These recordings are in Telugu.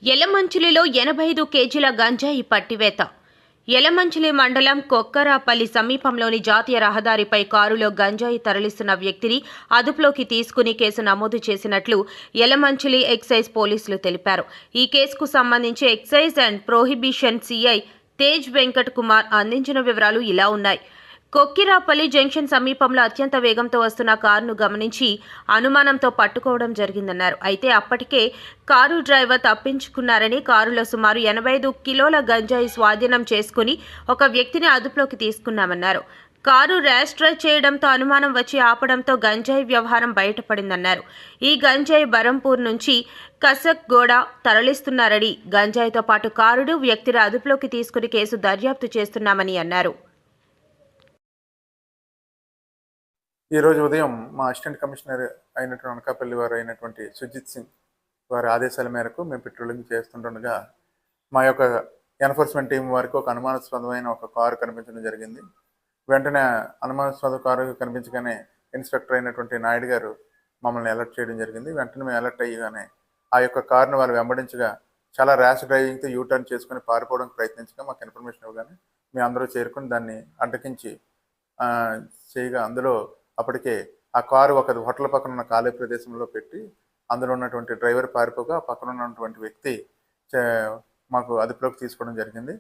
యలమంచిలిలో 85 కేజీల గంజాయి పట్టివేత. యలమంచిలి మండలం కొక్కరాపల్లి సమీపంలోని జాతీయ రహదారిపై కారులో గంజాయి తరలిస్తున్న వ్యక్తిని అదుపులోకి తీసుకుని కేసు నమోదు చేసినట్లు యలమంచిలి ఎక్సైజ్ పోలీసులు తెలిపారు. ఈ కేసుకు సంబంధించి excise and prohibition CI Tej Venkat Kumar అందించిన వివరాలు ఇలా ఉన్నాయి. కొక్కిరాపల్లి జంక్షన్ సమీపంలో అత్యంత వేగంతో వస్తున్న కారును గమనించి అనుమానంతో పట్టుకోవడం జరిగిందన్నారు. అయితే అప్పటికే కారు డ్రైవర్ తప్పించుకున్నారని, కారులో సుమారు 85 కిలోల గంజాయి స్వాధీనం చేసుకుని ఒక వ్యక్తిని అదుపులోకి తీసుకున్నామన్నారు. కారు ర్యాష్ డ్రైవ్ చేయడంతో అనుమానం వచ్చి ఆపడంతో గంజాయి వ్యవహారం బయటపడిందన్నారు. ఈ గంజాయి బరంపూర్ నుంచి కసక్గోడ తరలిస్తున్నారని, గంజాయితో పాటు కారుడు వ్యక్తిని అదుపులోకి తీసుకుని కేసు దర్యాప్తు చేస్తున్నామని అన్నారు. ఈరోజు ఉదయం మా అసిస్టెంట్ కమిషనర్ అయినటువంటి అనకాపల్లి వారు అయినటువంటి సుజిత్ సింగ్ వారి ఆదేశాల మేరకు మేము పెట్రోలింగ్ చేస్తుండగా మా యొక్క ఎన్ఫోర్స్మెంట్ టీం వారికి ఒక అనుమానాస్పదమైన ఒక కారు కనిపించడం జరిగింది. వెంటనే అనుమానాస్పద కారు కనిపించగానే ఇన్స్పెక్టర్ అయినటువంటి నాయుడు గారు మమ్మల్ని అలర్ట్ చేయడం జరిగింది. వెంటనే మేము అలర్ట్ అయ్యగానే ఆ యొక్క కారును వాళ్ళు వెంబడించగా చాలా ర్యాష్ డ్రైవింగ్తో యూటర్న్ చేసుకుని పారిపోవడానికి ప్రయత్నించగా మాకు ఇన్ఫర్మేషన్ ఇవ్వగానే మేము అందరూ చేరుకుని దాన్ని అడ్డకించి చేయగా అందులో అప్పటికే ఆ కారు ఒక హోటల్ పక్కన ఉన్న ఖాళీ ప్రదేశంలో పెట్టి అందులో ఉన్నటువంటి డ్రైవర్ పారిపోగా పక్కన ఉన్నటువంటి వ్యక్తి మాకు అదుపులోకి తీసుకోవడం జరిగింది.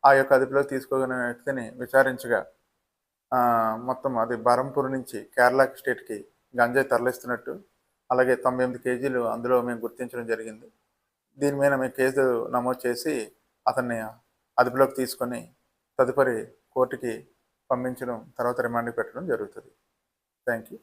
ఆ యొక్క అదుపులోకి తీసుకోగిన వ్యక్తిని విచారించగా మొత్తం అది బరంపూర్ నుంచి కేరళ స్టేట్కి గంజాయి తరలిస్తున్నట్టు, అలాగే 98 కేజీలు అందులో మేము గుర్తించడం జరిగింది. దీని మీద మేము కేసు నమోదు చేసి అతన్ని అదుపులోకి తీసుకొని తదుపరి కోర్టుకి పంపించడం, తర్వాత రిమాండ్కి పెట్టడం జరుగుతుంది. Thank you.